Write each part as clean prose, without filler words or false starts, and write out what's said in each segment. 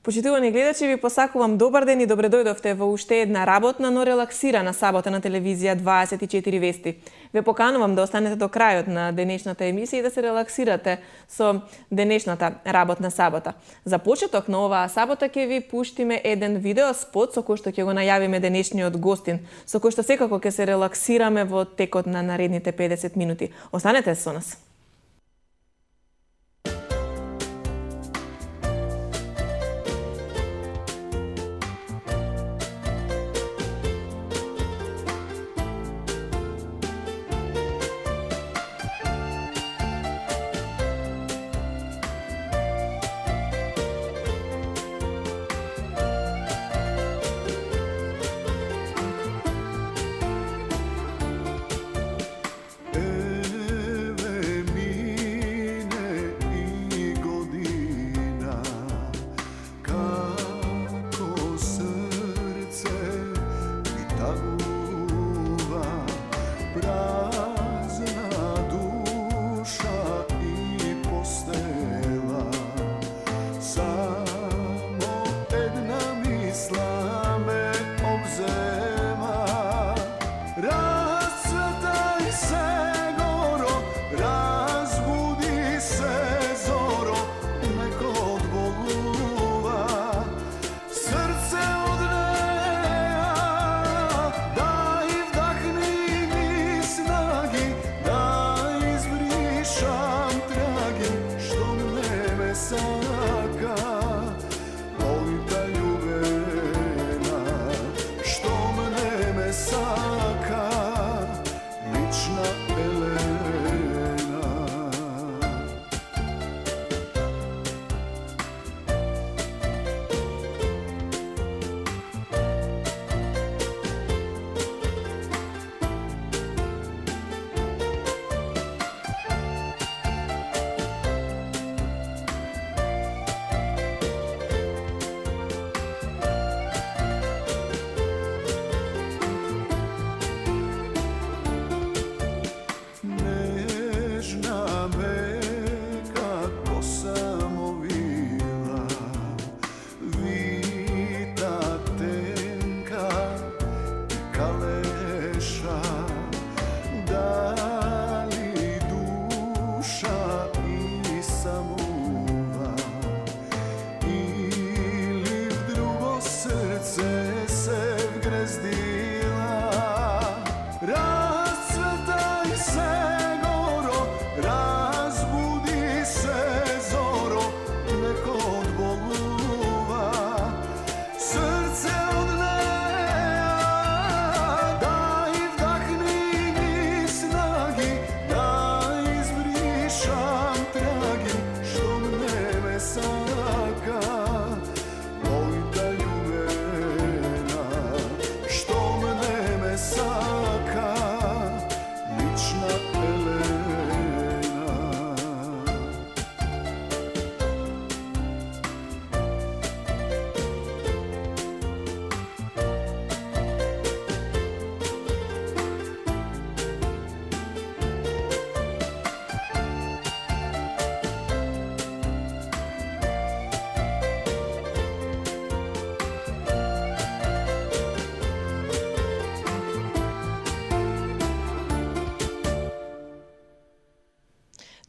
Почитувани гледачи, ви посакувам добар ден и добре дојдовте во уште една работна, но релаксирана сабота на телевизија 24 вести. Ве поканувам да останете до крајот на денешната емисија и да се релаксирате со денешната работна сабота. За почеток на оваа сабота ќе ви пуштиме еден видео спот со кој што ќе го најавиме денешниот гостин, со кој што секако ќе се релаксираме во текот на наредните 50 минути. Останете со нас.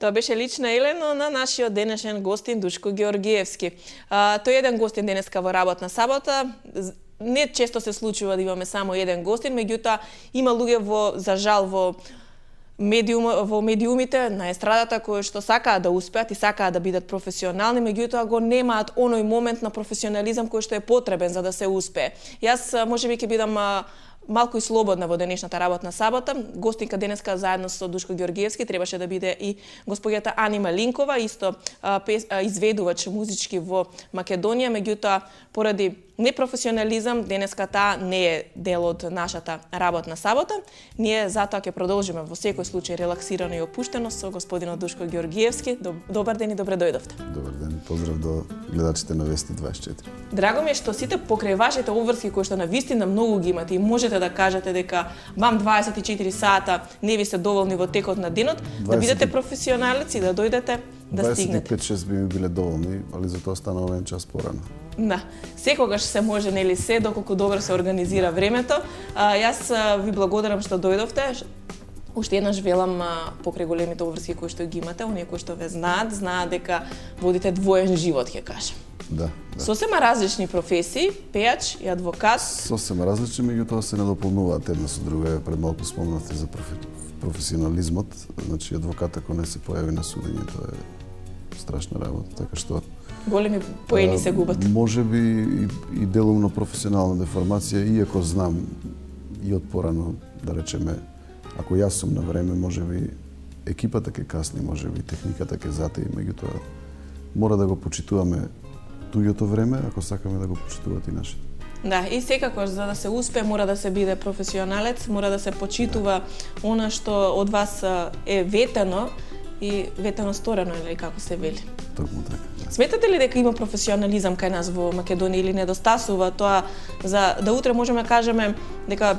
Тоа беше лично Елено на нашиот денешен гостин Душко Георгиевски. Тој е еден гостин денеска во работна сабота. Не често се случува да имаме само еден гостин, меѓутоа има луѓе за жал во медиумите на естрадата кои што сакаат да успеат и сакаат да бидат професионални, меѓутоа го немаат оној момент на професионализам кој што е потребен за да се успее. Јас можеби ќе бидам малку и слободна во денешната работна сабота. Гостинка денеска заедно со Душко Георгиевски требаше да биде и господјата Ани Малинкова, исто изведувач музички во Македонија, меѓутоа поради непрофесионализам денеска таа не е дел од нашата работна сабота. Ние затоа ќе продолжиме во секој случај релаксирано и опуштено со господинот Душко Георгиевски. Добар ден и добре дојдовте. Добар ден, поздрав до гледачите на Вести 24. Драго ми е што сите покрај вашите обврски кои што навистина многу ги имате и можете да кажете дека вам 24 сата не ви се доволни во текот на денот, да бидете професионалци, да дојдете да стигнете. 25-6 би ми биле доволни, али за тоа станува еден час порано. Да, секогаш се може, нели, се доколку добро се организира времето. Јас ви благодарам што дојдовте. Уште еднаш велам покрај големите обврски кои што ги имате, оние кои што ве знаат дека водите двоен живот, ќе кажам. Да. Сосема различни професии, пејач и адвокат. Сосема различни, меѓутоа се надополнуваат една со друга. Пред малку спомнавте за професионализмот, значи адвокат ако не се појави на судење, тоа е страшна работа, така што големи поени се губат. Може би и делумно професионална деформација, иако знам и од порано, да речеме, ако јас сум на време, може би екипата ќе касни, може би техниката ќе затаи, меѓутоа мора да го почитуваме туѓото време, ако сакаме да го почитуват и нашите. Да, и секако за да се успее мора да се биде професионалец, мора да се почитува она што од вас е ветено и ветено сторено, или како се вели. Токму така. Да. Сметате ли дека има професионализам кај нас во Македонија или недостасува тоа за да утре можеме да кажеме дека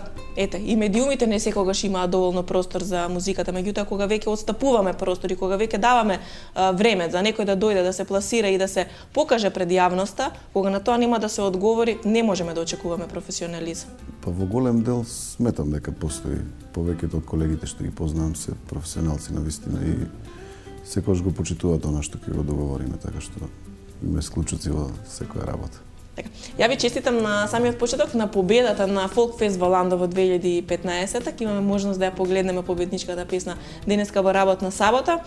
и медиумите не секогаш имаат доволно простор за музиката, меѓутоа кога веќе отстапуваме простор и кога веќе даваме време за некој да дојде да се пласира и да се покаже пред јавноста, кога на тоа нема да се одговори, не можеме да очекуваме професионализам. Па во голем дел сметам дека постои. Повеќето од колегите што ги познавам се професионалци на вистина и секогаш го почитуваат она што ќе го договориме, така што има исклучоци во секоја работа. Така. Ја ви честитам на самиот почеток на победата на Фолкфест во Ландо во 2015-та. Имаме можност да ја погледнеме победничката песна денеска во работна сабота.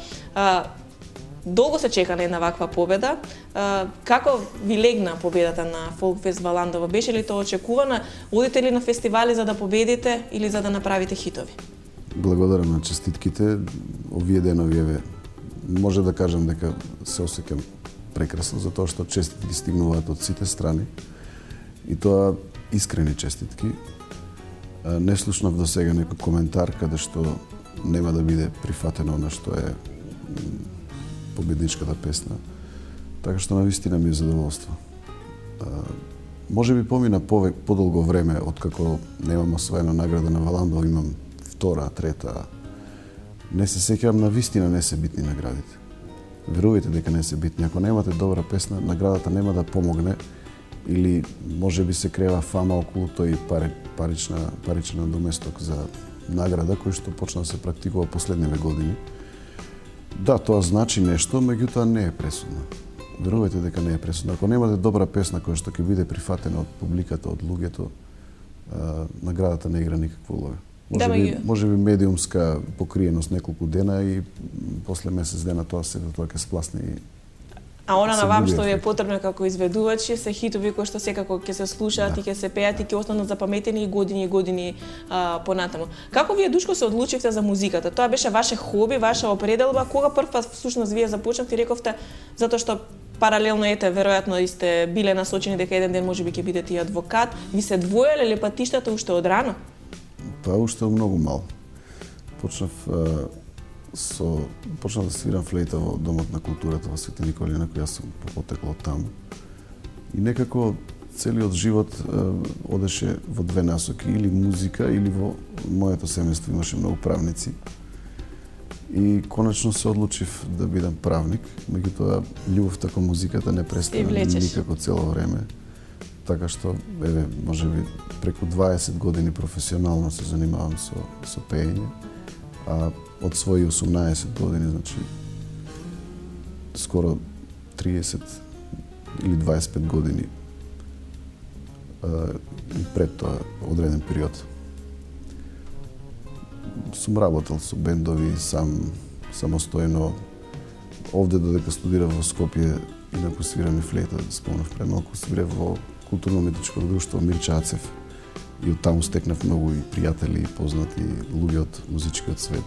Долго се чека на една ваква победа. Како ви легна победата на Фолкфест во Ландо? Беше ли тоа очекувана? Одите ли на фестивали за да победите или за да направите хитови? Благодарам на честитките. Овие денови може да кажам дека се осеќам прекрасно, затоа што честитки стигнуваат од сите страни и тоа искрени честитки. Не слушнав до сега некој коментар каде што нема да биде прифатено на што е победничката песна. Така што навистина ми е задоволство. Може би помина подолго време откако немам освоена награда на Валандо, имам втора, трета. Не се сеќавам, навистина не се битни наградите. Верувајте дека не се битни. Ако немате добра песна, наградата нема да помогне или може би се крева фама околу тој паричен доместок за награда кој што почна да се практикува последниве години. Да, тоа значи нешто, меѓутоа не е пресудно. Верувајте дека не е пресудно. Ако немате добра песна која што ќе биде прифатена од публиката, од луѓето, наградата не игра никаква улога. Може би медиумска покриеност неколку дена и после месец дена тоа ќе спласне и а она на вам што ви е потребно како изведувачи се хитови кои што секако ќе се слушаат и ќе се пеат и ќе останат запаметени и години понатаму. Како вие, Душко, се одлучивте за музиката? Тоа беше ваше хоби, ваша определба? Кога прв пат всушност вие започнавте и рековте затоа што паралелно веројатно и сте биле насочени дека еден ден можеби ќе бидете и адвокат, ви се двоеле ли патиштата уште од рано? Па уште многу мал. Почнав да свирам флейта во Домот на културата во Свети Николина, кој јас сум потекло таму. И некако целиот живот одеше во две насоки, или музика, или во моето семејство имаше многу правници. И конечно се одлучив да бидам правник, меѓутоа љубовта кон музиката не престана никако цело време. Така што, можеби преку 20 години професионално се занимавам со пеење, а од своји 18 години, значи, скоро 30 или 25 години и пред тоа одреден период. Сум работел со бендови, самостојно. Овде додека студирав во Скопје, инаку свирам и флейта, спомнав пред малку, свирав во културно-уметничко друштво Мирча Ацев. И оттаму стекнав многу и пријатели, и познати луѓе од музичкиот свет.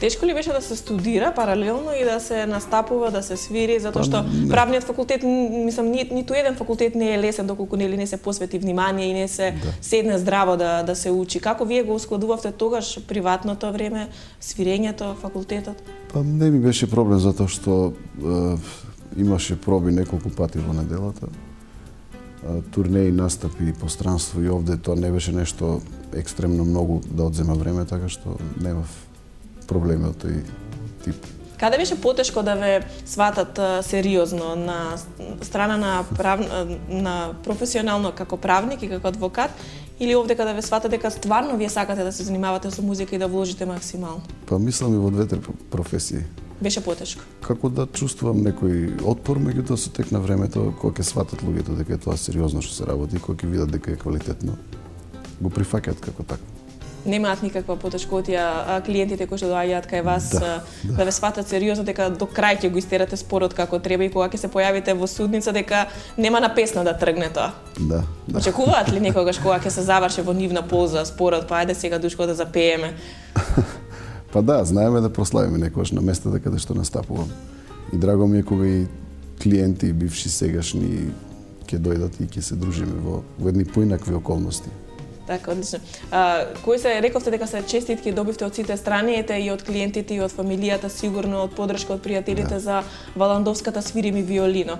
Тешко ли беше да се студира паралелно и да се настапува, да се свири, затоа што правниот факултет, мислам, ниту еден факултет не е лесен доколку не се посвети внимание и не се седне здраво да се учи. Како вие го ускладувавте тогаш приватното време, свирењето, факултетот? Па не ми беше проблем затоа што имаше проби неколку пати во неделата. Турнеи, настапи по странство и овде тоа не беше нешто екстремно многу да одзема време, така што немав проблеми од тој тип. Каде беше потешко да ве сватат сериозно на страна на професионално како правник и како адвокат, или овде каде ве сватат дека стварно вие сакате да се занимавате со музика и да вложите максимално? Па мислам и во двете професии. Беше потешко. Како да чувствувам некој отпор, меѓутоа со тек на времето, кога ќе сватат луѓето дека е тоа сериозно што се работи, кога ќе видат дека е квалитетно, го прифаќаат како така. Немаат никаква потешкотија клиентите кои што доаѓаат кај вас да ве сватат сериозно дека до крај ќе го истерате спорот како треба и кога ќе се појавите во судница дека нема на песна да тргне тоа. Да. Очекуваат ли некогаш кога ќе се заврши во нивна полза спорот, па ајде сега Душко да запееме? Па да, знаеме да прославиме некогаш на местата каде што настапувам. И драго ми е кога и клиенти, бивши, сегашни, ќе дојдат и ќе се дружиме во едни поинакви околности. Така, одлично. Кои се, рековте дека се честитки добивте од сите страни, и од клиентите, и од фамилијата, сигурно од поддршка од пријателите за Валандовската свири ми виолино.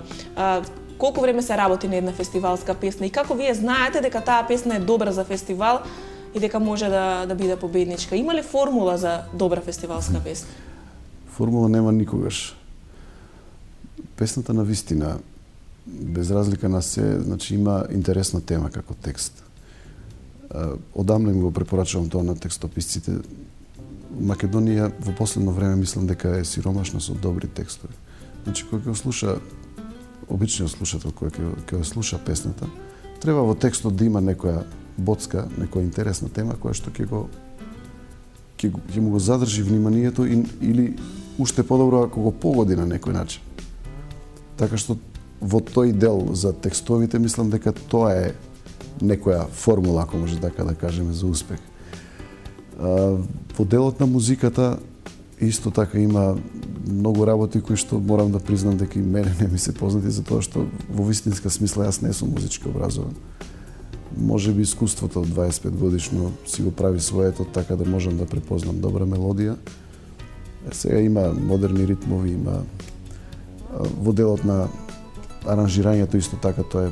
Колку време се работи на една фестивалска песна и како вие знаете дека таа песна е добра за фестивал и дека може да биде победничка? Има ли формула за добра фестивалска песна? Формула нема никогаш. Песната на вистина, без разлика на се, значи има интересна тема како текст. Одамна им го препорачувам тоа на текстописците. Македонија во последно време мислам дека е сиромашна со добри текстови. Значи кога ќе слуша обичниот слушател кој ќе слуша песната, треба во текстот да има некоја боцка, некоја интересна тема која што ќе му го задржи вниманието или уште подобро ако го погоди на некој начин. Така што во тој дел за текстовите мислам дека тоа е некоја формула, ако може така да кажеме, за успех. Во делот на музиката исто така има многу работи кои што морам да признам дека и мене не ми се познати, затоа што во вистинска смисла јас не сум музички образован. Може би искуството од 25 годишно си го прави своето така да можам да препознам добра мелодија. Сега има модерни ритмови, има во делот на аранжирањето исто така тоа е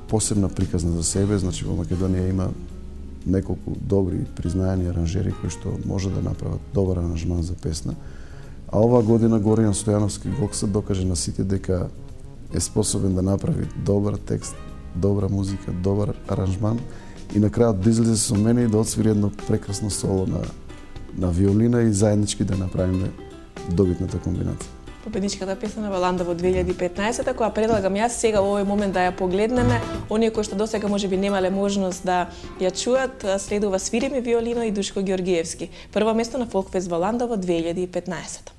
посебна приказна за себе, значи во Македонија има неколку добри признаени аранжери кои што може да направат добар аранжман за песна. А оваа година Горијан Стојановски Гокса докаже на сите дека е способен да направи добар текст, добра музика, добар аранжман и на крајот да излезе со мене и да отсвири едно прекрасно соло на виолина и заеднички да направиме добитната комбинација. Победничката песна на Валанда во 2015, која предлагам јас сега во овој момент да ја погледнеме. Оние кои што досега можеби немале можност да ја чуат, следува Свири ми виолино и Душко Ѓоргиевски. Прво место на Фолкфест Валанда во 2015.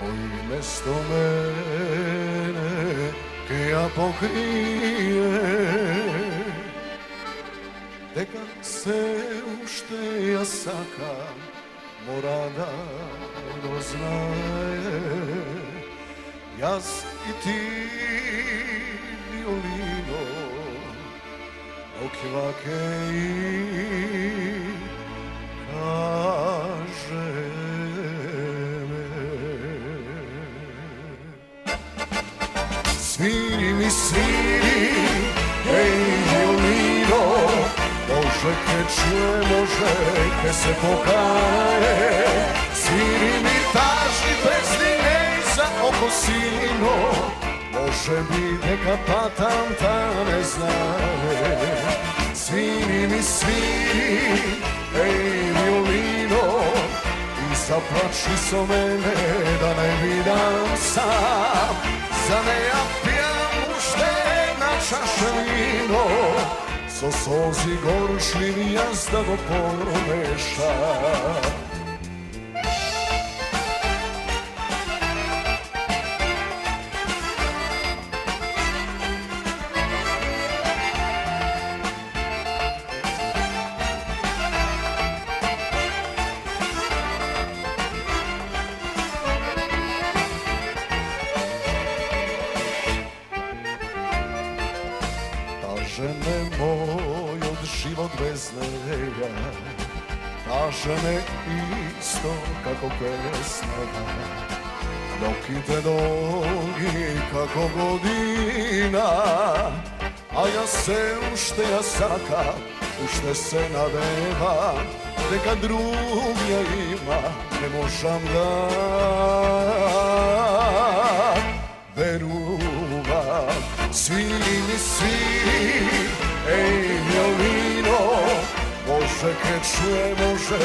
Кој место мене ке ја покрие, дека се уште ја сакам, мора да го знае. Јас и ти, виолино, окваке и Свири ми, свири, еј, виолино, може ке чуе, може ке се покае. Свири ми тажни песни, еј, за око сино, може би дека патам та не знае. Свири ми, свири, еј, виолино, и заплачи со мене да не видам сам. За неја пијам уште една чаша вино, со солзи горчливи јас да го помешам. Каже ме исто како песната, ноките долги како година, а јас се уште ја сакам, уште се надевам, дека другија има, не можам да верувам. Свири ми свири, еј виолино, може ке чуе, може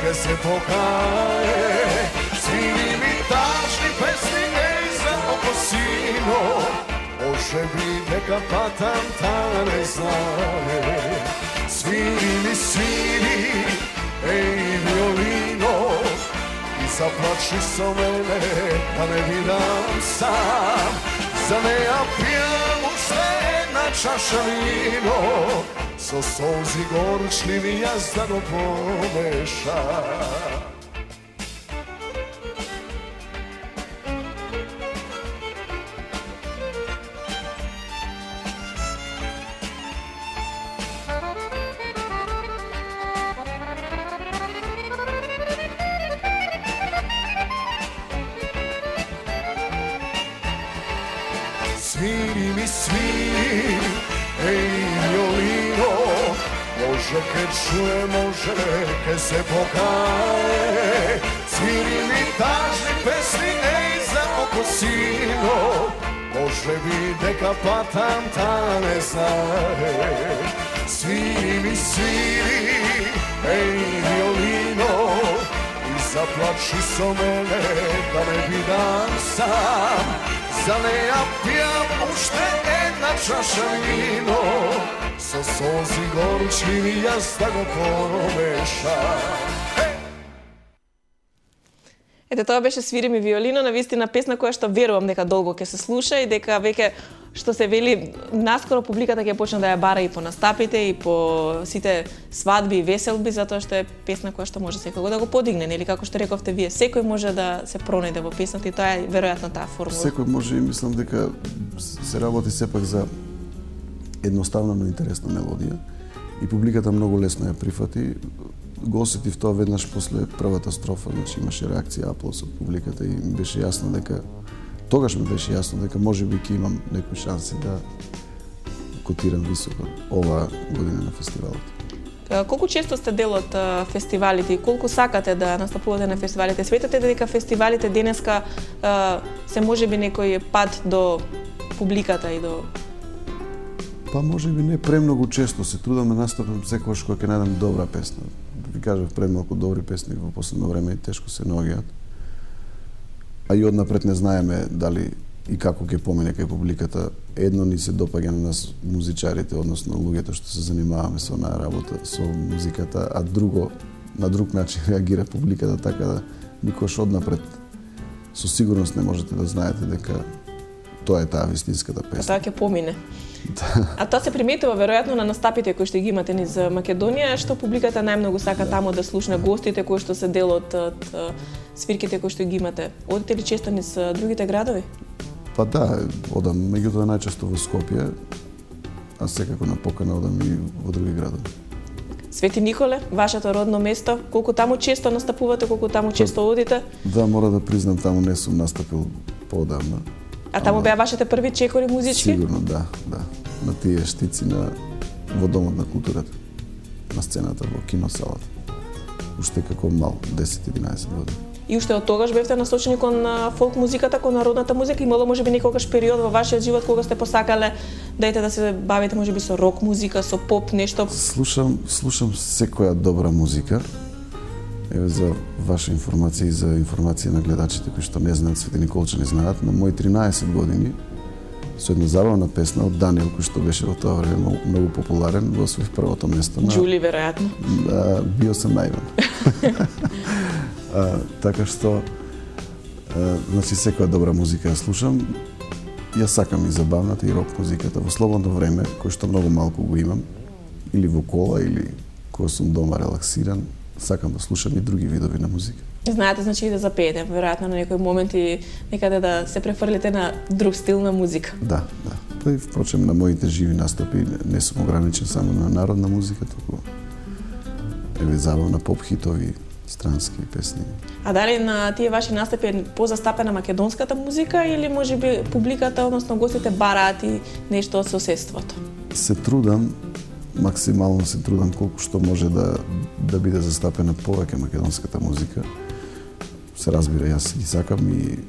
ке се покае. Свири ми тажни песни, еј за окосино, може би дека патам та не знае. Свири ми свири, еј виолино, и заплачи со мене, да не видам сам. За неја пијам уште една чаша вино, со солзи горчливи јас да го помешам. Sviri mi sviri, ej violino, može ke čuje, može ke se pokaje. Sviri mi tažni pesmi, ej za okosino, može bi дека патам та не знае. Sviri mi sviri, ej violino, и заплачи со мене, да не бидам сам. За неја пијам уште една чаша вино, со солзи горчливи јас да го помешам. Ете, тоа беше Свири ми виолино, навистина песна која што верувам дека долго ќе се слуша и дека веќе што се вели наскоро публиката ќе почне да ја бара и по настапите и по сите свадби и веселби, затоа што е песна која што може секој да го подигне, нели како што рековте вие, секој може да се пронајде во песната и тоа е веројатно таа формула. Секој може и мислам дека се работи сепак за едноставна но интересна мелодија и публиката многу лесно ја прифати. Го осетив тоа веднаш после првата строфа, значи имаше реакција, аплауз од публиката и ми беше јасно дека тогаш ми беше јасно дека можеби ќе имам некои шанси да котирам високо оваа година на фестивалот. Колку често сте дел од фестивалите и колку сакате да настапувате на фестивалите? Сметате дека фестивалите денеска се можеби некој пат до публиката и до... Па можеби не премногу често, се трудам да настапам секогаш кога ќе најдам добра песна. Ви кажав премалку добри песни во последно време и тешко се наоѓаат. А и однапред не знаеме дали и како ќе помине кај публиката. Едно ни се допаѓа на нас музичарите, односно луѓето што се занимаваме со онаа работа, со музиката, а друго, на друг начин реагира публиката, така да никош однапред со сигурност не можете да знаете дека тоа е таа вистинската песна. Тоа ќе помине. А тоа се приметува веројатно на настапите кои што ги имате низ Македонија, што публиката најмногу сака таму да слушне гостите кои што се дел од свирките кои што ги имате. Одите ли често низ другите градови? Па да, одам, меѓутоа најчесто во Скопје, а секако на покана одам и во други градови. Свети Николе, вашето родно место, колку таму често настапувате, колку таму често одите? Да, мора да признам, таму не сум настапил поодамна. А таму беа вашите први чекори музички? Сигурно, да. На тие штици во Домот на културата, на сцената во киносалата. Уште како мал, 10-11 години. И уште од тогаш бевте насочени кон фолк музиката, кон народната музика? Имало можеби некогаш период во вашиот живот кога сте посакале да се бавите можеби со рок музика, со поп, нешто? Слушам секоја добра музика. Еве за ваша информација и за информација на гледачите кои што не знаат, Свети Николчани знаат, на мои 13 години со една забавна песна од Даниел кој што беше во тоа време многу популарен, во освоив првото место на Джули веројатно. Био сам наивен. Така што значи секоја добра музика ја слушам. Ја сакам и забавната и рок музиката во слободно време, кој што многу малку го имам, или во кола или кога сум дома релаксиран. Сакам да слушам и други видови на музика. Знаете, значи и да запеете, веројатно на некој момент и некаде да се префрлите на друг стил на музика. Да. Па и впрочем на моите живи настапи не сум ограничен само на народна музика, туку еве забавна поп хитови, странски песни. А дали на тие ваши настапи е позастапена македонската музика или можеби публиката, односно гостите бараат и нешто од соседството? Се трудам, максимално се трудам колку што може да биде застапена повеќе македонската музика. Се разбира, јас ги сакам и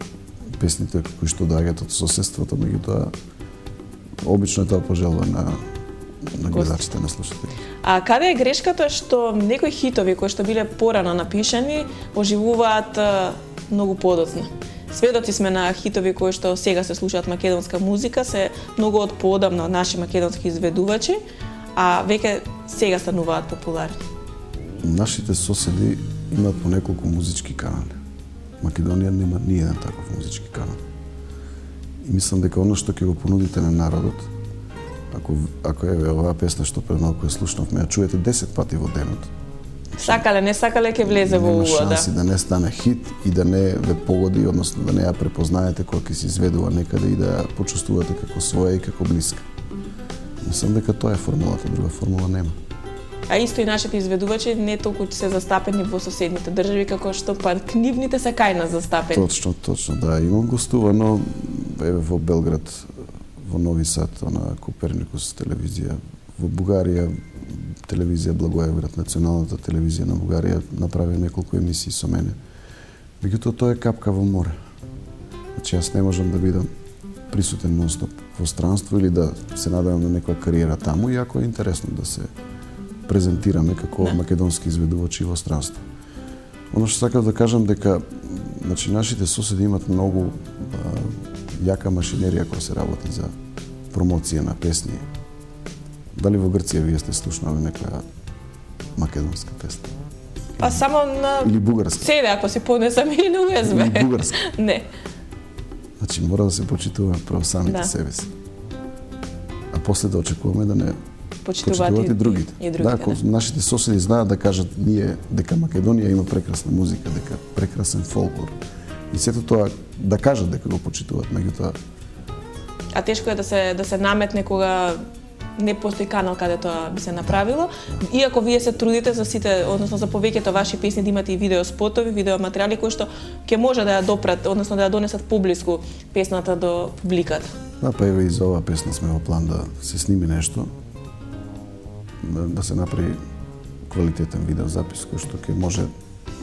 песните кои што доаѓаат од соседството, меѓутоа обично е тоа пожелба на гледачите, на слушателите. А каде е грешката што некои хитови кои што биле порано напишани оживуваат многу подоцна? Сведоци сме на хитови кои што сега се слушаат македонска музика, се многу од поодамна од наши македонски изведувачи, а веќе сега стануваат популарни. Нашите соседи имаат по неколку музички канали. Македонија нема ни еден таков музички канал. И мислам дека оно што ќе го понудите на народот, ако еве оваа песна што пред малку ја слушнавме, ја чуете 10 пати во денот. Сакале, не сакале ќе влезе во увода. Нема шанси да не стане хит и да не ве погоди, односно да не ја препознаете кога ќе се изведува некаде и да ја почувствувате како своја и како блиска. Мислам дека тоа е формулата, друга формула нема. А исто и нашите изведувачи не толку се застапени во соседните држави како што па книвните се кај нас застапени. Точно, да. Имам гостувано еве во Белград, во Нови Сад, на Коперникус телевизија, во Бугарија телевизија Благоевград, националната телевизија на Бугарија направи неколку емисии со мене. Меѓутоа тоа е капка во море. Значи јас не можам да бидам присутен нонстоп во странство или да се надевам на некоја кариера таму, иако е интересно да се презентираме како македонски изведувачи во странство. Оно што сакав да кажам дека значи нашите соседи имаат многу јака машинерија која се работи за промоција на песни. Дали во Грција вие сте слушнали некоја македонска песна? Па само на или бугарска. CD ако се понесам или на USB. Или бугарска. Не. Значи мора да се почитуваме прво самите себе си. А после да очекуваме да не почитуваат и другите. Да, ако нашите соседи знаат да кажат ние дека Македонија има прекрасна музика, дека прекрасен фолклор. И сето тоа да кажат дека го почитуваат, меѓутоа а тешко е да се наметне кога не постои канал каде тоа би се направило. Иако вие се трудите за сите, односно за повеќето ваши песни да имате и видео спотови, видео материјали кои што ќе може да ја допрат, односно да ја донесат публиску песната до публиката. Да, па еве и за оваа песна сме во план да се сними нешто, да се направи квалитетен видеозапис кој што ќе може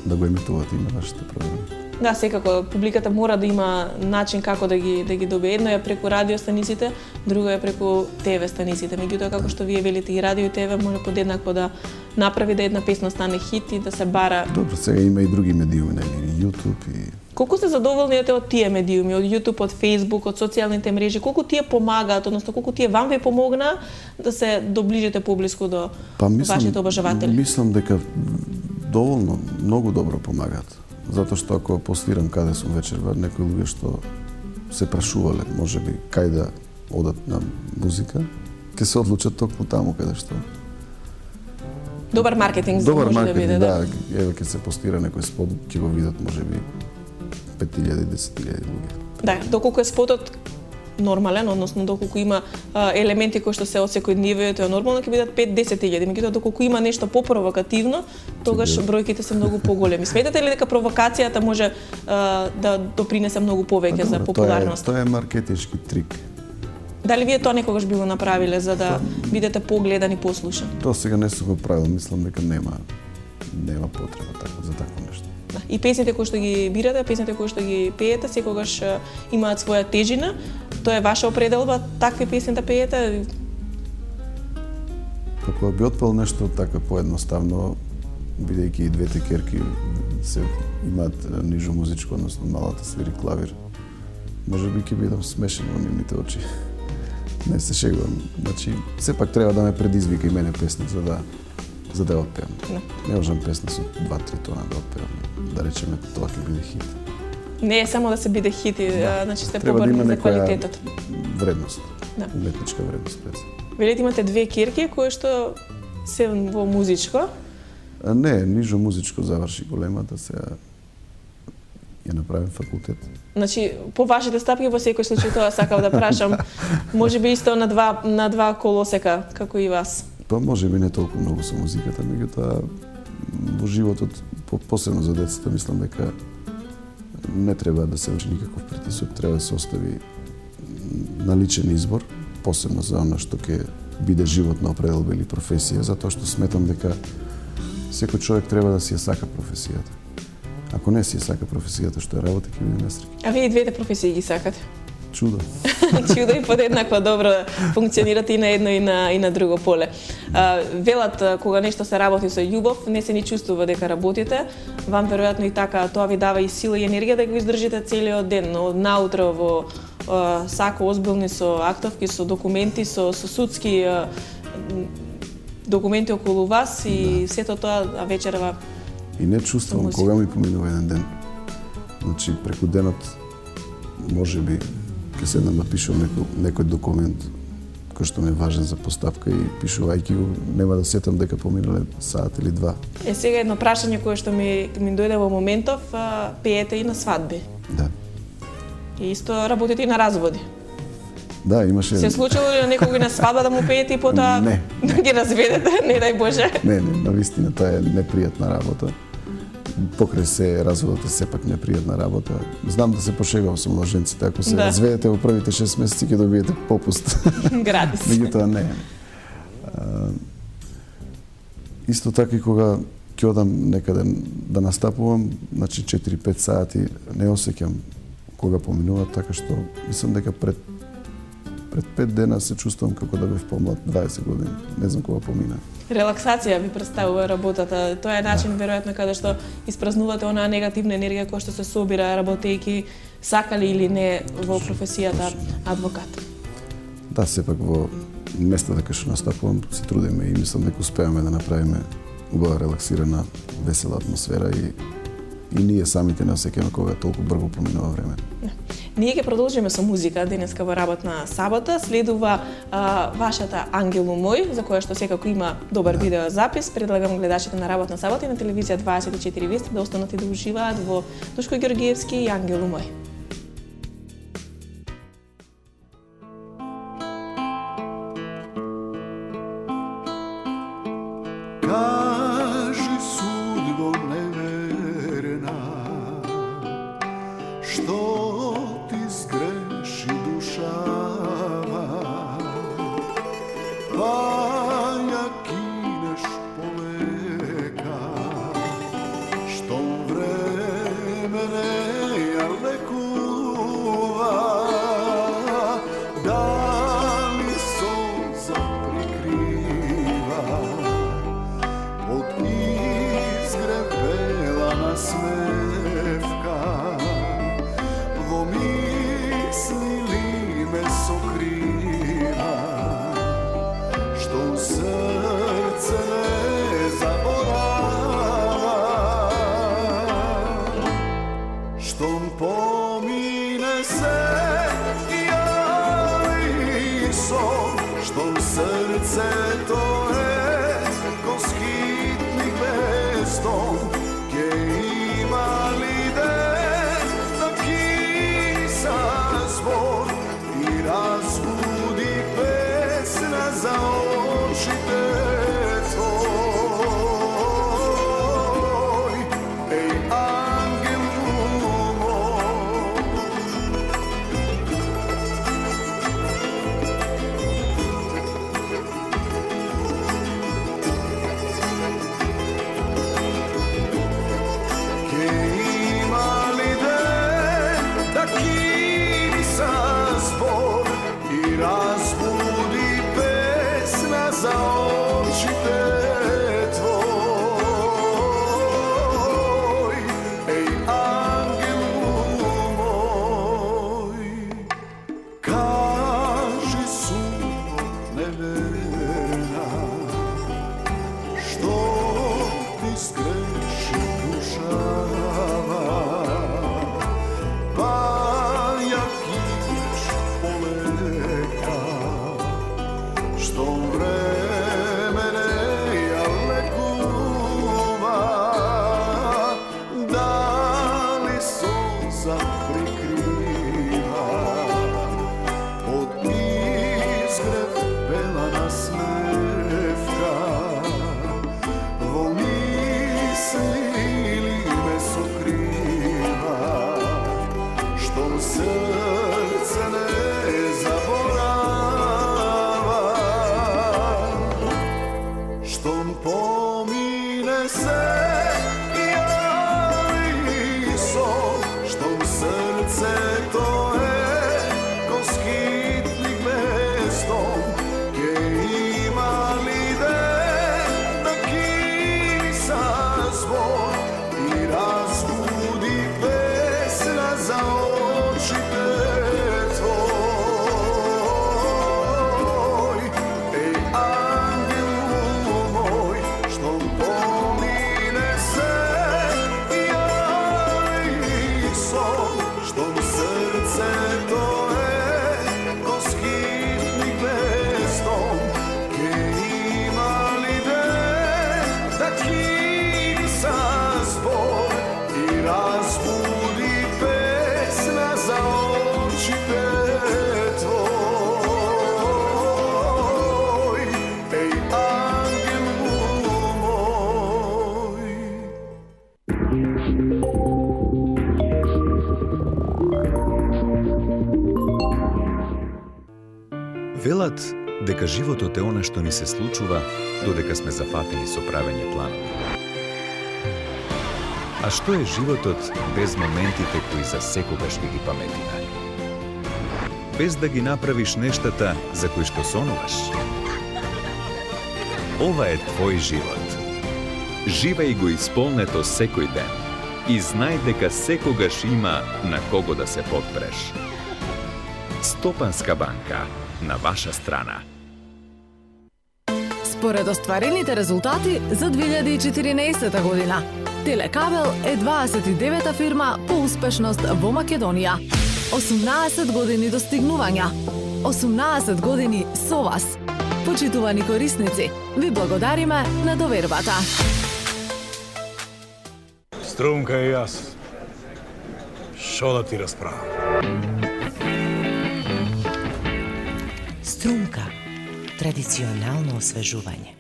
да го емитуваат и на вашите програми. Да, секако публиката мора да има начин како да ги добие. Едно е преку радио станиците, друго е преку ТВ станиците. Меѓутоа како што вие велите и радио и ТВ може подеднакво да направи да една песна стане хит и да се бара. Добро, сега има и други медиуми, и YouTube и колку сте задоволни од тие медиуми, од YouTube, од Facebook, од социјалните мрежи, колку тие помагаат, односно колку тие вам ви помогна да се доближите публиску до вашите обожаватели? Мислам дека доволно, многу добро помагаат. Затоа што ако постирам каде сум вечерва, некои луѓе што се прашувале, можеби, кај да одат на музика, ќе се одлучат токму таму каде што. Добар маркетинг може да биде, да. Еве ќе се постира некој спот, ќе го видат можеби 5000, 10.000 луѓе. Да, доколку е спотот нормален, односно доколку има елементи кои што се од секојдневието е нормално, ќе бидат 5-10.000. Меѓутоа доколку има нешто попровокативно, тогаш бројките се многу поголеми. Сметате ли дека провокацијата може да допринесе многу повеќе за популарност? Тоа е маркетички трик. Дали вие тоа некогаш би го направиле за да бидете погледан и послушан? Тоа сега не сум го правил, мислам дека нема потреба за такво нешто. И песните кои што ги бирате, песните кои што ги пеете, секогаш имаат своја тежина. Тоа е ваша определба, такви песни да пеете? Ако би отпел нешто така поедноставно, бидејќи и двете керки се имаат нижо музичко, односно малата свири клавир, може би ќе бидам смешен во нивните очи. Не се шегувам. Значи, сепак треба да ме предизвика и мене песни за да ја отпеам. Не можам песна со 2-3 тона да отпеам. Да речеме, тоа ќе биде хит. Не е само да се биде хит, значи сте треба поборни да за квалитетот. Вредност, уметничка вредност пред се. Велите имате две кирки кои што се во музичко? Не, нижо музичко заврши големата, сега ја направим факултет. Значи, по вашите стапки во секој случај тоа сакав да прашам. Можеби исто на два колосека, како и вас. Па може би не толку многу со музиката, меѓутоа во животот, посебно за децата, мислам дека не треба да се врши никаков притисок, треба да се остави наличен избор, посебно за она што ќе биде животна определба или професија, затоа што сметам дека секој човек треба да си ја сака професијата. Ако не си ја сака професијата што ја работи, ќе биде несреќен. А вие и двете професии ги сакате? Чудо. Чудо и подеднакво добро функционирате и на едно и на друго поле. Велат, кога нешто се работи со љубов, не се ни чувствува дека работите. Вам веројатно и така, тоа ви дава и сила и енергија да го издржите целиот ден, но наутро во сако озбилни со актовки, со документи, со судски документи околу вас и сето тоа, а вечерва и не чувствувам кога ми поминува еден ден. Значи, преку денот можеби ќе седнам да пишувам некој документ кој што ми е важен за поставка и пишувајќи го, нема да сетам дека поминале саат или два. Сега едно прашање кое што ми дојде во моментов, пеете и на свадби. Да. И исто работите и на разводи. Да, имаше... Се случило ли на некој на свадба да му пеете и потоа да ги разведете, не дај Боже? Не, навистина тоа е непријатна работа. Покрај се разводот е сепак непријатна работа. Знам да се пошегувам со младоженците, ако се разведете во првите 6 месеци ќе добиете попуст. Гратис. Меѓутоа не. Исто така и кога ќе одам некаде да настапувам, значи 4-5 сати не осеќам кога поминува, така што мислам дека пред 5 дена се чувствувам како да бев помлад, 20 години. Не знам кога помина. Релаксација ви представува работата. Тоа е начин веројатно каде што испразнувате онаа негативна енергија која што се собира работејќи, сакали или не во професијата адвокат. Да, сепак во место дека што настапувам се трудиме и мислам дека успеаме да направиме убава, релаксирана, весела атмосфера и ние самите не осеќаме кога толку брзо поминува време. Ние ќе продолжиме со музика денеска во работна сабота. Следува вашата Ангелу мој, за која што секако има добар видеозапис. Предлагам гледачите на работна сабота и на телевизија 24 Вест да останат и да уживаат во Душко Ѓоргиевски и Ангелу мој. Кажи судбо неверна, што ти сгреши душава, па ја кинеш полека, што време не ја лекува, дали сонца прикрива од изгребела насмевка, во мисли ли ме сокрива, што срце не заборава, штом помине се јави сон, штом срцето е ко скитник пестон, ке има ли ден да киса збор и разбуди песна за очите твој. Еј, ангелу мој, ке има ли ден да киса збор и разбуди песна за очите твој. Еј, ангелу мој, кажи судбо неверна, што ти сгреши душава, па ја кинеш полека, што време не ја лекува, дали сонца прикрива од изгребела насмевка, во мисли se javi son, što u srce to je, ko s hitnik mestom, gdje ima li da kisa zvon i razbudi pesna za oči tvoj. Ej, angelu moj, što pomine se javi son, što u srce to je, ko s hitnik mestom, gdje ima li da kisa zvon i razbudi pesna za oči tvoj. Ej, angelu moj. Велат дека животот е она што ни се случува додека сме зафатени со правење планови. А што е животот без моментите кои за секогаш ги паметина? Без да ги направиш нештата за кои што сонуваш? Ова е твој живот. Живеј го исполнето секој ден и знај дека секогаш има на кого да се подпреш. Стопанска банка, на ваша страна. Според остварените резултати за 2014 година, Телекабел е 29-та фирма по успешност во Македонија. 18 години достигнувања. 18 години со вас. Почитувани корисници, ви благодариме на довербата. Струмка и јас. Шо да ти расправам? Струмка. Традиционално освежување.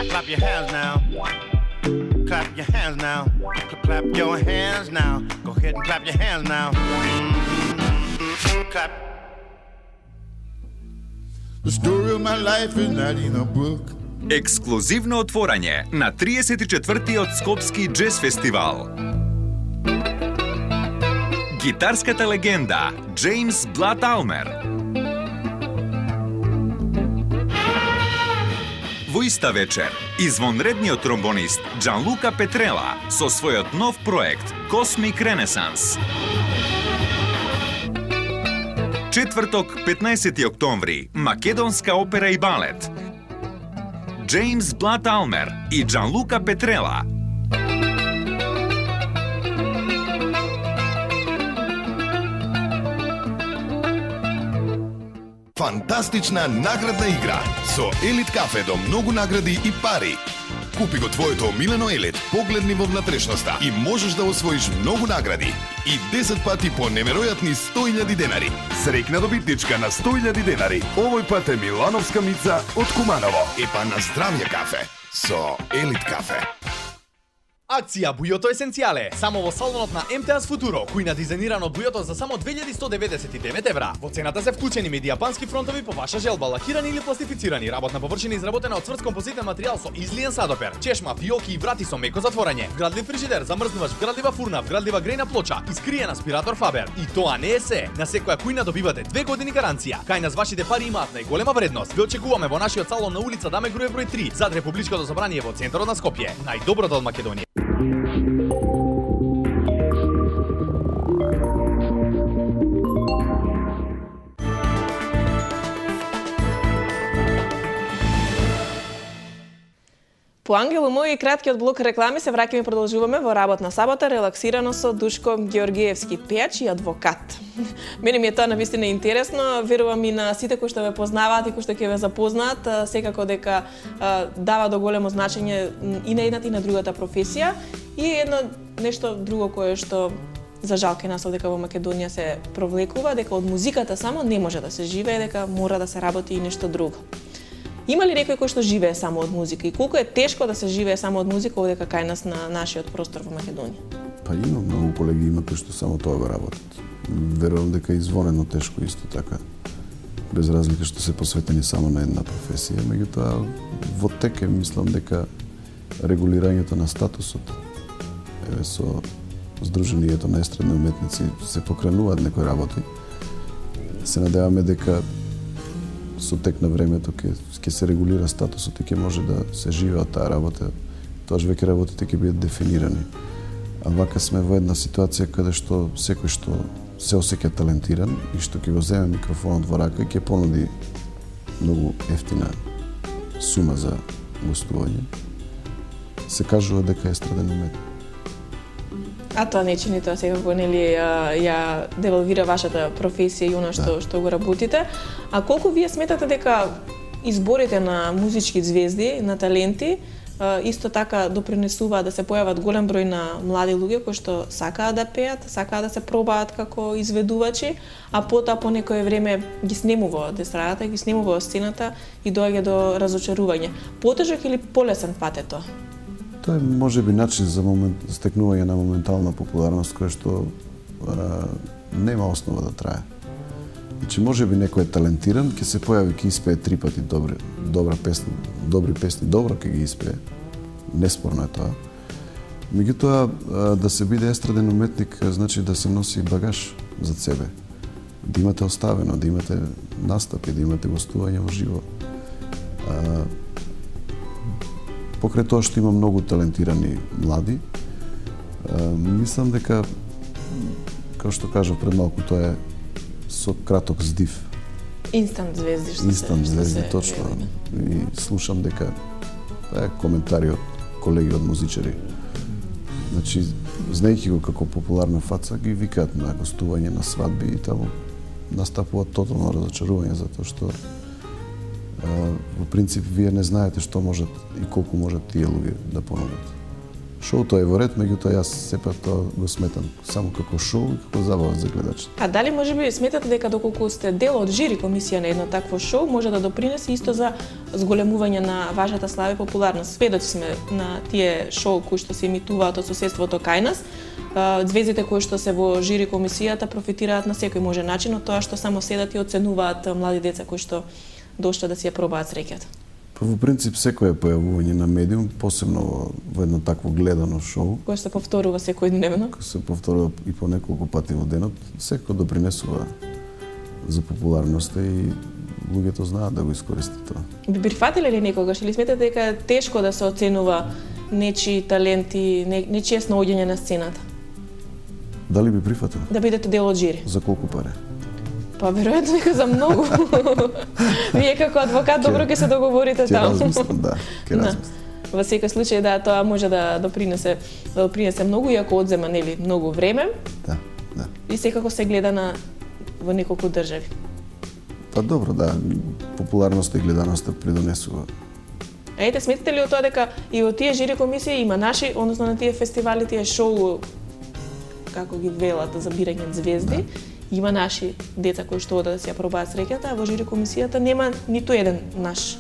Clap your hands now. Clap your hands now. Clap your hands now. Go ahead and clap your hands now. Clap. The story of my life is not in a book. Ексклузивно отворање на 34-тиот Скопски джез фестивал. Гитарската легенда Джеймс Блад Алмер. Во иста вечер, извонредниот тромбонист Джанлука Петрела со својот нов проект Cosmic Renaissance. Четврток, 15 октомври, Македонска опера и балет. Джеймс Блад Алмер и Джанлука Петрела. Фантастична наградна игра со Елит кафе до многу награди и пари. Купи го твоето омилено Елит, погледни во внатрешноста и можеш да освоиш многу награди и 10 пати по неверојатни 100.000 денари. Среќна добитничка на 100.000 денари. Овој пат е Милановска мица од Куманово. И па на здравје кафе со Елит кафе. Акција Бујото Есенцијале, само во салонот на МТАС Футуро, кој надизајнирано бујото за само 2199 евра. Во цената се вклучени медијапански фронтови по ваша желба, лакирани или пластифицирани, работна површина изработена од цврст композитен материјал со излиен садопер, чешма, фиоки и врати со меко затворање, вградлив фрижидер, замрзнувач, вградлива фурна, вградлива грејна плоча, искриен аспиратор Фабер. И тоа не е се. На секоја кујна добивате 2 години гаранција. Кај нас вашите пари имаат најголема вредност. Ве очекуваме во нашиот салон на улица Даме Груев број 3, зад Републичкото собрание во центарот на Скопје. Најдоброто од Македонија. По ангелу мој и краткиот блок реклами се враќаме и продолжуваме во работна сабота, релаксирано со Душко Ѓоргиевски, пејач и адвокат. Мене ми е тоа навистина интересно, верувам и на сите кои што ве познаваат и кои што ќе ве запознаат, секако дека дава до големо значење и на едната и на другата професија. И едно нешто друго кое што за жал кај нас дека во Македонија се провлекува, дека од музиката само не може да се живее, дека мора да се работи и нешто друго. Има ли некој кој што живее само од музика и колку е тешко да се живее само од музика одека кај нас на нашиот простор во Македонија? Па има многу колеги има кои што само тоа го работат. Верувам дека е извонено тешко исто така. без разлика што се посветени само на една професија, меѓутоа во тек мислам дека регулирањето на статусот со Сдруженијето на естрадни уметници се покренуваат некои работи. Се надеваме дека со тек на времето ќе се регулира статусот и ќе може да се живее од таа работа. Тоа веќе работите ќе бидат дефинирани. А вака сме во една ситуација каде што секој што се осеќа талентиран и што ќе го земе микрофонот во рака и ќе понуди многу ефтина сума за гостување, се кажува дека е естраден уметник. А тоа не чини тоа секако нели ја девалвира вашата професија и она што го работите. А колку вие сметате дека изборите на музички звезди, на таленти, исто така допринесуваат да се појават голем број на млади луѓе кои што сакаат да пеат, сакаат да се пробаат како изведувачи, а потоа по некое време ги снемува од естрадата, ги снемува од сцената и доаѓа до разочарување. Потежок или полесен пат е тоа? Тоа е можеби начин за стекнување на моментална популарност која што нема основа да трае. Значи можеби некој е талентиран, ќе се појави, ќе испее 3 пати добри песни, добро ќе ги испее. Неспорно е тоа. Меѓутоа да се биде естраден уметник значи да се носи багаж за себе. Да имате оставено, да имате настапи, да имате гостување во живо. Покрај тоа што има многу талентирани млади, мислам дека, како што кажав пред малку, тоа е со краток здив. Инстант звезди што Инстант звезди, точно. И слушам дека коментари од колеги од музичари. Значи, знаејќи го како популарна фаца, ги викаат на гостување на свадби и таму настапуваат тотално разочарување затоа што во принцип вие не знаете што можат и колку можат тие луѓе да понудат. Шоуто е во ред, меѓутоа јас сепак тоа го сметам само како шоу и како забава за гледачите. А дали можеби сметате дека доколку сте дел од жири комисија на едно такво шоу може да допринесе исто за зголемување на вашата слава и популарност? Сведоци сме на тие шоу кои што се емитуваат од соседството кај нас. Звездите кои што се во жири комисијата профитираат на секој може начин од тоа што само седат и оценуваат млади деца кои што дошла да си ја пробаат среќата. Во принцип, секое појавување на медиум, посебно во едно такво гледано шоу, кое се повторува секојдневно, се повторува и по неколку пати во денот, секој допринесува за популарноста и луѓето знаат да го искористат тоа. Би прифатиле ли некогаш или сметате дека е тешко да се оценува нечии талент и нечие снаоѓање на сцената? Дали би прифатил? Да бидете дел од жири. За колку пари? Па веројатно дека за многу. Вие како адвокат добро ќе се договорите таму. Ќе размислам, да, ќе размислам. Во секој случај да тоа може да допринесе многу иако одзема нели многу време. Да. И секако се гледа во неколку држави. Па добро, да, популарноста и гледаноста придонесува. Ајде, сметате ли од тоа дека и во тие жири комисии има наши, односно на тие фестивали, тие шоу како ги велат за бирање звезди? Да. Има наши деца кои што одат да се ја пробаат среќата, а во жири комисијата нема ниту еден наш.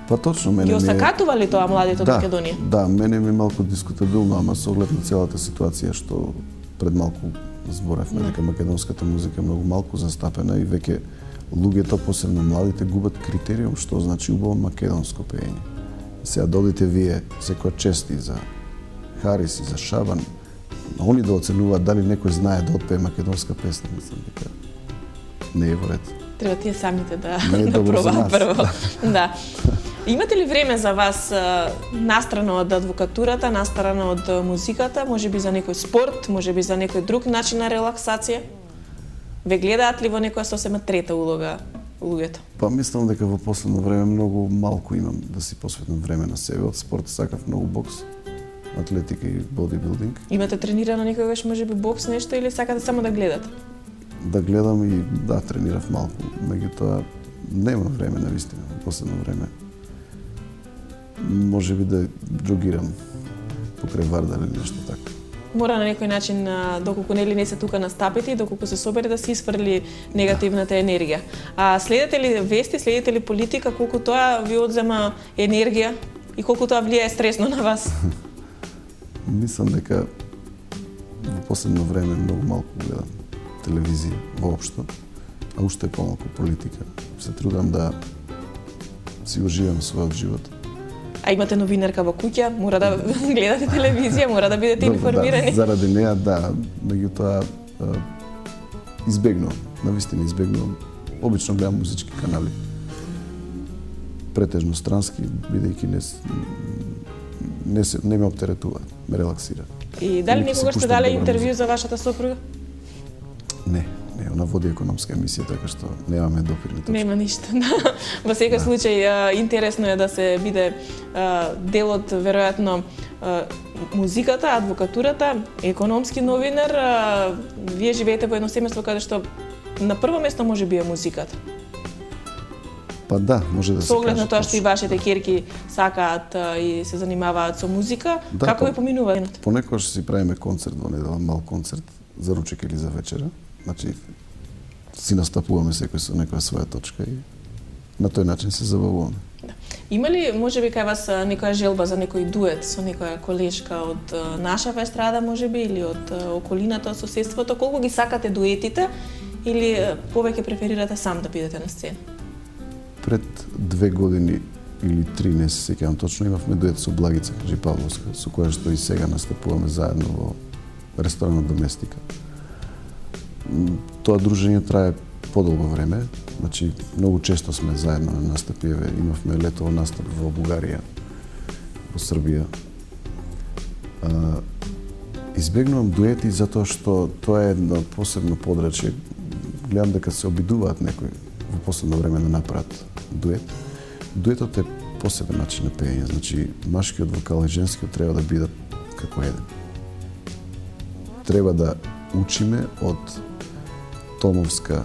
Па точно, мене ги осакатува ли тоа младите од Македонија? Да, мене ми е малку дискутабилно, ама со оглед на целата ситуација што пред малку зборевме дека македонската музика е многу малку застапена и веќе луѓето, посебно младите, губат критериум што значи убаво македонско пеење. Сега додите вие секоја чест и за Харис и за Шабан, они да оценуваат дали некој знае да отпее македонска песна, мислам дека не е во ред. Треба тие самите да пробаат прво. Да. Имате ли време за вас настрана од адвокатурата, настрана од музиката, можеби за некој спорт, можеби за некој друг начин на релаксација? Ве гледаат ли во некоја сосема трета улога луѓето? Па мислам дека во последно време многу малку имам да си посветам време на себе. Од спорт сакав многу бокс, атлетика и бодибилдинг. Имате тренирано некогаш можеби бокс нешто или сакате само да гледате? Да гледам и да тренирав малку, меѓутоа нема време на вистина во последно време. Можеби да џогирам покрај Вардар или нешто така. Мора на некој начин, доколку не се тука на стапите, доколку се собере да се исфрли негативната енергија. А следите ли вести, следите ли политика, колку тоа ви одзема енергија и колку тоа влијае стресно на вас? Мислам дека во последно време многу малку гледам телевизија воопшто а уште помалку политика. Се трудам да си оживам својот живот. А имате новинарка во куќа, мора да гледате телевизија, мора да бидете информирани. Да, заради неа, да, меѓутоа избегнувам, навистина избегнувам. Обично гледам музички канали. Претежно странски, бидејќи не ме оптеретува, ме релаксира. И дали некогаш сте дали интервју за вашата сопруга? Не, она води економска емисија, така што немаме допирни точки. Нема ништо. Во секој случај интересно е да се биде дел од веројатно музиката, адвокатурата, економски новинар. Вие живеете во едно семејство каде што на прво место може би е музиката. Па да, може да се каже. Со оглед на тоа што и вашите ќерки сакаат и се занимаваат со музика, да, како ви поминува денот? Понекогаш си правиме концерт во недела, мал концерт, за ручек или за вечера. Значи, си настапуваме секој со некоја своја точка и на тој начин се забавуваме. Да. Има ли, може би, кај вас некоја желба за некој дует со некоја колешка од нашава естрада, може би, или од околината, од соседството? Колку ги сакате дуетите или повеќе преферирате сам да бидете на сцена? Пред 2 години или 3, не се сеќавам точно, имавме дует со Благица Хаджипавловска, со која што и сега настапуваме заедно во ресторанот Доместика. Тоа дружење трае подолго време, значи многу често сме заедно на настапи, имавме летово настап во Бугарија, во Србија. Избегнувам дуети затоа што тоа е едно посебно подрачје. Гледам дека се обидуваат некои во последно време да направат дует. Дуетот е посебен начин на пеење, значи машкиот вокал и женскиот треба да бидат како еден. Треба да учиме од Томовска,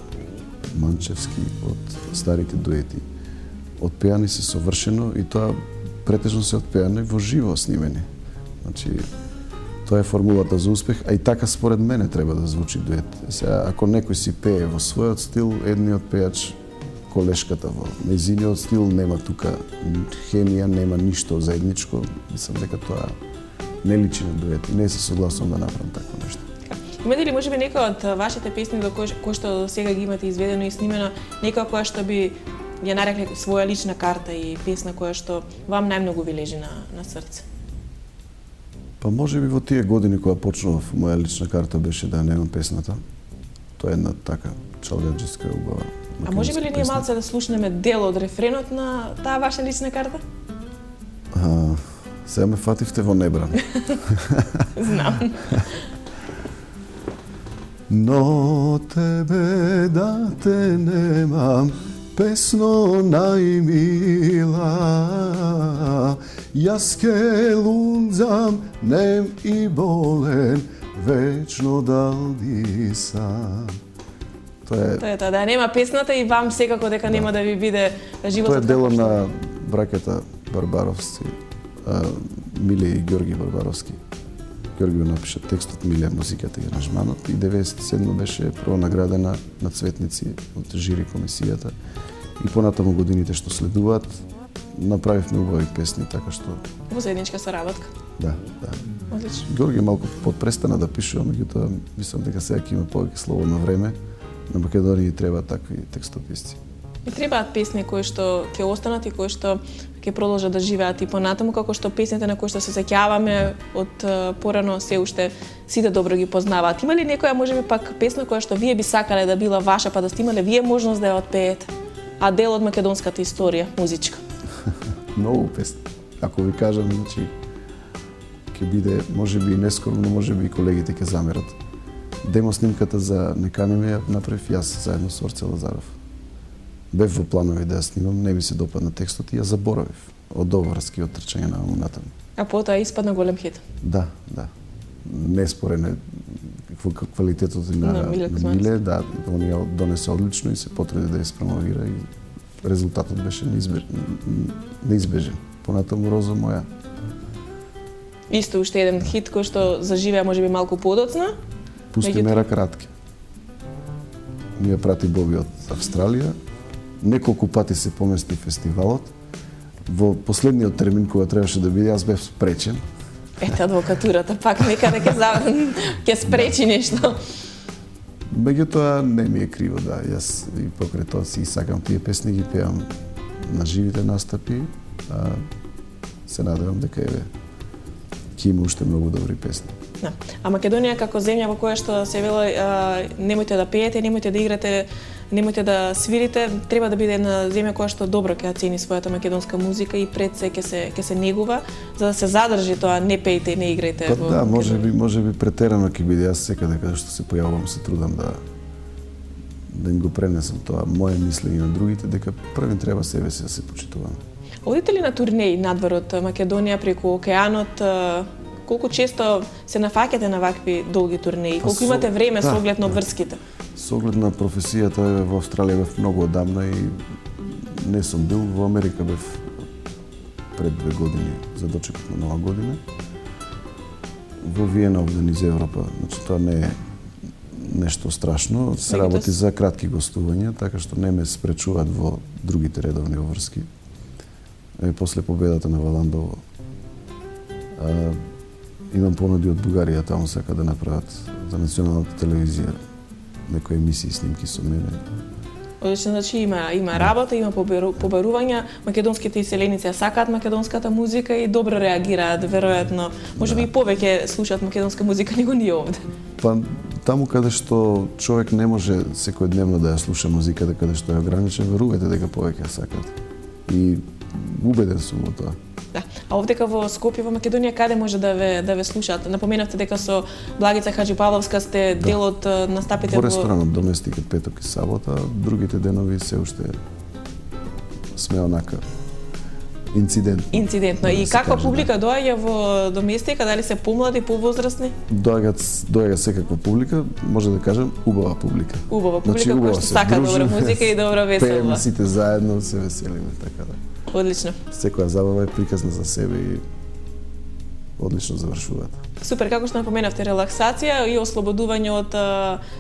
Манчевски, од старите дуети. Одпеани се совршено и тоа претежно се одпеани во живо снимени. Значи, тоа е формулата за успех, а и така според мене треба да звучи дует. Сега, ако некој си пее во својот стил, едниот пејач колешката во нејзиниот стил, нема тука хемија, нема ништо заедничко. Мислам дека тоа не личи на дует и не се согласувам да направам такво нешто. Имате ли можеби некој од вашите песни кои што сега ги имате изведено и снимено, некоја која што би ја нарекле своја лична карта и песна која што вам најмногу ви лежи на срце? Па можеби во тие години кога почнував, моја лична карта беше да немам песната. Тоа е една така чалгаџиска убава. А можеби ли ние малце да слушнеме дел од рефренот на таа ваша лична карта? Сега ме фативте во небран. Знам. Но тебе да те немам, песно најмила, јас ке лунзам нем и болен, вечно далди сам. Тоа е тоа, да нема песната и вам секако дека нема да ви биде животот. Тоа е дело на браќата Барбаровски, Миле и Ѓорги Барбаровски. Ѓорги го напиша текстот, Миле музиката и аранжманот и 97 беше прво наградена на Цветници од жири комисијата и понатаму годините што следуваат направивме убави песни, така што во заедничка соработка. Да. Одлично. Ѓорги малку подпрестана да пишува, меѓутоа мислам дека сега ќе има повеќе слободно време. На Македонија треба такви текстописци. И требаат песни кои што ќе останат и кои што ќе продолжат да живеат и понатаму, како што песните на кои што се сеќаваме од порано се уште сите добро ги познаваат. Има ли некоја можеби пак песна која што вие би сакале да била ваша, па да сте имале вие можност да ја отпеете, а дел од македонската историја музичка? Многу песни. Ако ви кажам, значи ќе биде можеби и нескромно, можеби и колегите ќе замерат. Демо снимката за Не каниме ја направив јас заедно со Орце Лазаров. Бев во планови да ја снимам, не ми се допадна текстот и ја заборавив од доврски од трчање на натаму. А потоа испадна голем хит. Да. Неспорен е квалитетот на Миле, да, он ја донесе одлично и се потруди да ја спромовира и резултатот беше неизбежен. Понатаму Роза моја. Исто уште еден хит кој што заживеа можеби малку подоцна. Пусти ме рака Ратке. Ми ја прати Боби од Австралија. Неколку пати се помести фестивалот. Во последниот термин кога требаше да биде, јас бев спречен. Ете адвокатурата, пак некаде ќе спречи нешто. Меѓутоа не ми е криво, да. Јас и покрај тоа си сакам тие песни, ги пеам на живите настапи, а се надевам дека еве ќе има уште многу добри песни. Да. А Македонија како земја во која што се вела немојте да пеете, немојте да играте, немојте да свирите, треба да биде една земја која што добро ќе цени својата македонска музика и пред се ќе се негува, за да се задржи тоа не пеете и не играјте во да, можеби претерано ќе биде. Јас секаде каде што се појавувам се трудам да им го пренесам тоа моje мислење на другите, дека првин треба себе си да се почитуваме. Одите ли на турнеи надвор од Македонија преку океанот? Колку често се нафаќате на вакви долги турнеи? Колку имате време со оглед на обврските? Со оглед на професијата во Австралија бев многу одамна и не сум бил. Во Америка бев пред 2 години за дочекот на Нова година. Во Виена овде низ Европа. Значи тоа не е нешто страшно. Се работи за кратки гостувања, така што не ме спречуваат во другите редовни обврски. После победата на Валандово имам понуди од Бугарија, таму сака да направат за националната телевизија некои емисии, снимки со мене. Одлично, значи има работа, има побарувања, македонските иселеници ја сакаат македонската музика и добро реагираат, веројатно. Можеби и повеќе слушаат македонска музика него ние овде. Па таму каде што човек не може секојдневно да ја слуша музиката, каде што е ограничен, верувајте дека повеќе ја сакаат. И убеден сум во тоа. Да. А овдека во Скопје, во Македонија, каде може да ве слушаат? Напоменавте дека со Благица Хаџипавловска сте дел од настапите во ресторанот Доместикот петок и сабота, другите денови се уште сме онака инцидентно. И каква публика доаѓа во Доместика? Дали се помлади, повозрастни? Доаѓа секаква публика, може да кажем убава публика. Убава публика која што сака добра музика и добра веселба. Пееме сите заедно, се веселиме, така да. Одлично. Секоја забава е приказна за себе и одлично завршуваат. Супер, како што напоменавте, релаксација и ослободување од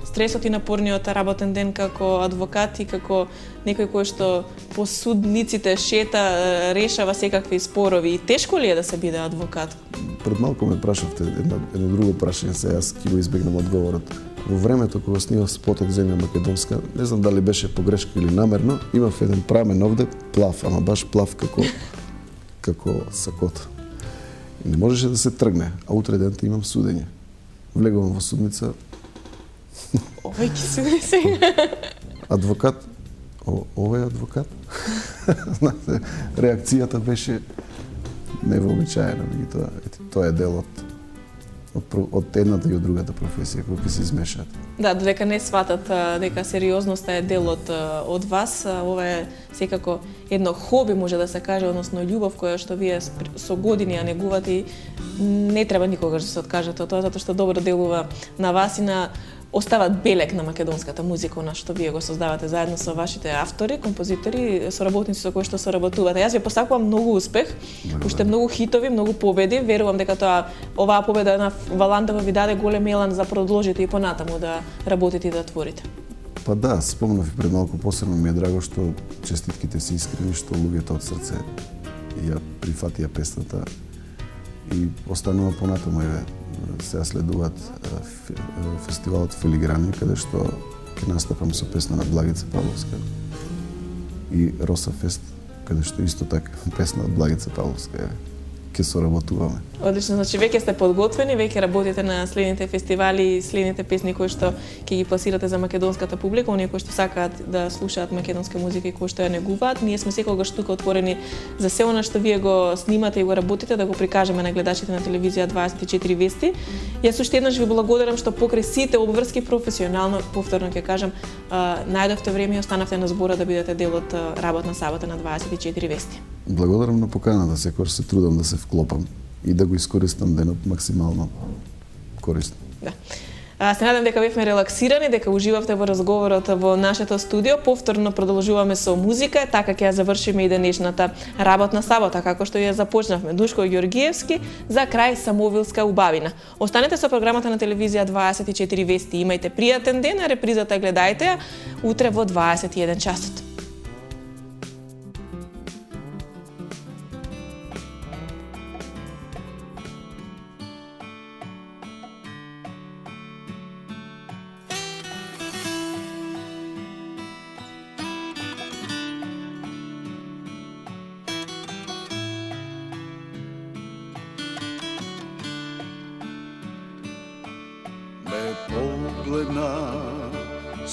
стресот и напорниот работен ден како адвокат и како некој кој што по судниците шета, решава секакви спорови. И тешко ли е да се биде адвокат? Пред малку ме прашавте едно друго прашање, се јас ќе го избегнам одговорот. Во времето кога снимав спотот Земја македонска, не знам дали беше погрешка или намерно, имав еден прамен овде, плав, ама баш плав како сакото. И не можеше да се тргне, а утре денте имам судење. Влегувам во судница. Овој ќе суди сега. Адвокат, овој адвокат. Знаете, реакцијата беше невообичаена, тоа е дел од едната и од другата професија, која ќе се измешаат. Да, додека не сватат дека сериозноста е дел од вас, ова е секако едно хоби, може да се каже, односно љубов која што вие со години ја негувате и не треба никогаш да се откажете од тоа, затоа што добро делува на вас и на остават белег на македонската музика, на што вие го создавате заедно со вашите автори, композитори, соработници со кои што соработувате. Јас ви посакувам многу успех, уште многу хитови, многу победи. Верувам дека оваа победа на Валандово ви даде голем елан за продолжите и понатаму да работите и да творите. Па да, спомнав и пред малку, посебно ми е драго што честитките се искрени, што луѓето од срце ја прифатија песната и останува понатаму, еве, сега следуваат фестивалот Филиграни, каде што ќе настапам со песна на Благица Павловска и Роса Фест, каде што исто така песна од Благица Павловска ќе соработуваме. Одлично, значи веќе сте подготвени, веќе работите на следните фестивали и следните песни кои што ќе ги пласирате за македонската публика, оние кои што сакаат да слушаат македонска музика и кои што ја негуваат. Ние сме секогаш тука отворени за се она што вие го снимате и го работите, да го прикажеме на гледачите на телевизија 24 вести. Јас уште еднаш ви благодарам што покрај сите обврски професионално, повторно ќе кажам, најдовте време и останавте на збора да бидете дел од работна сабота на 24 вести. Благодарам на поканата, секогаш се трудам да се вклопам и да го искористам денот максимално корисно. Да. Се надам дека бевме релаксирани, дека уживавте во разговорот во нашето студио. Повторно продолжуваме со музика, така ќе ја завршиме и денешната работна сабота, како што ја започнавме. Душко Ѓоргиевски, за крај Самовилска убавина. Останете со програмата на телевизија 24 вести. Имајте пријатен ден, а репризата гледајте ја утре во 21 часот.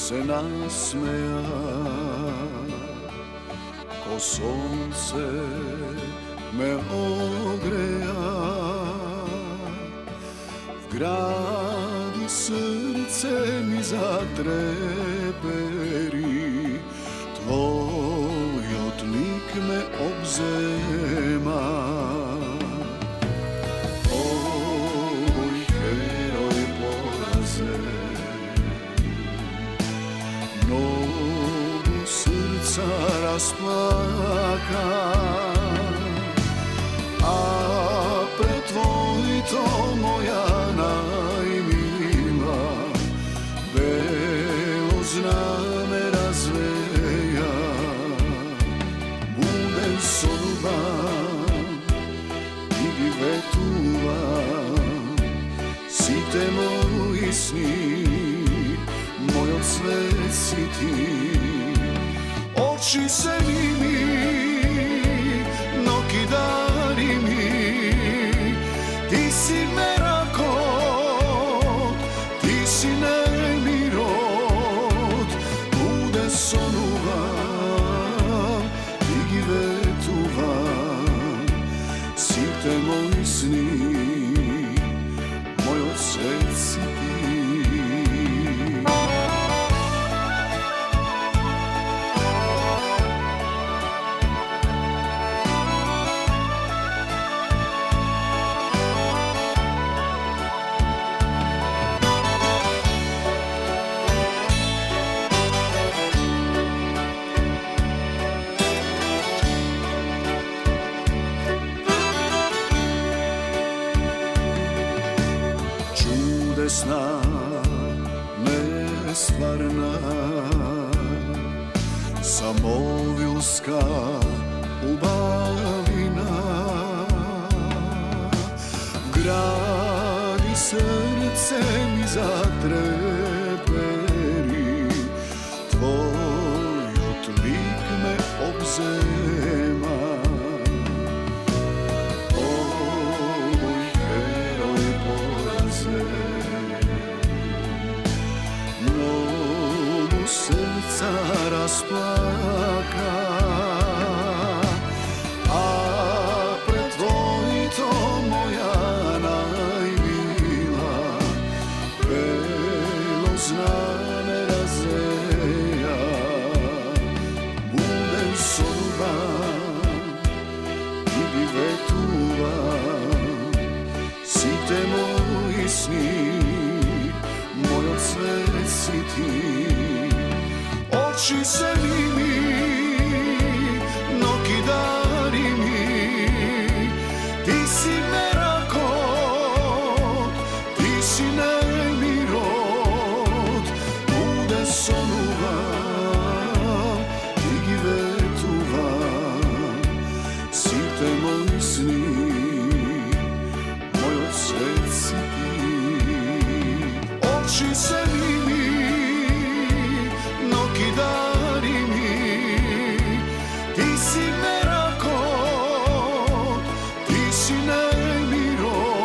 se nasmeja, ko sonce me ogreja. V gradi srce mi zatreperi, tvoj odlik me obzema. Ovoj heroj poraze, mnogo srca rasplaka, a pred tvojto moja najmila, belo zname razveja. Budem soruban i vetuvan, site moji sni, moj odsvet si ti. Oči se mi, noki dari mi, ti si merakot, ti si nemirot. Bude sonuvan, digi vetuvan, site moji sni, moj odsvet si ti. Čudesna, nestvarna, samovilska ubavina, gradi srce mi zatreperi, tvoj odlik me obzema. Ovoj heroj poraze, mnogo srca rasplaka, a pred tvojto moja najmila, belo zname razveja. Budem soruban i vetuvan, site moji sni, moj odsvet si ti. Oči se mi, noki dari mi, ti si merakot, ti si nemirot. Bude sonuvan, digi vetuvan, site moji sni, moj odsvet si ti. Oči se mi, noki dari mi, ti si merakot, ti si nemirot.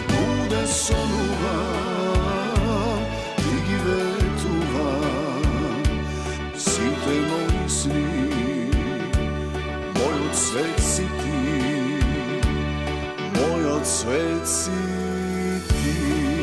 Bude sonuvan, digi vetuvan, site moji sni, moj odsvet si ti, moj odsvet si ti.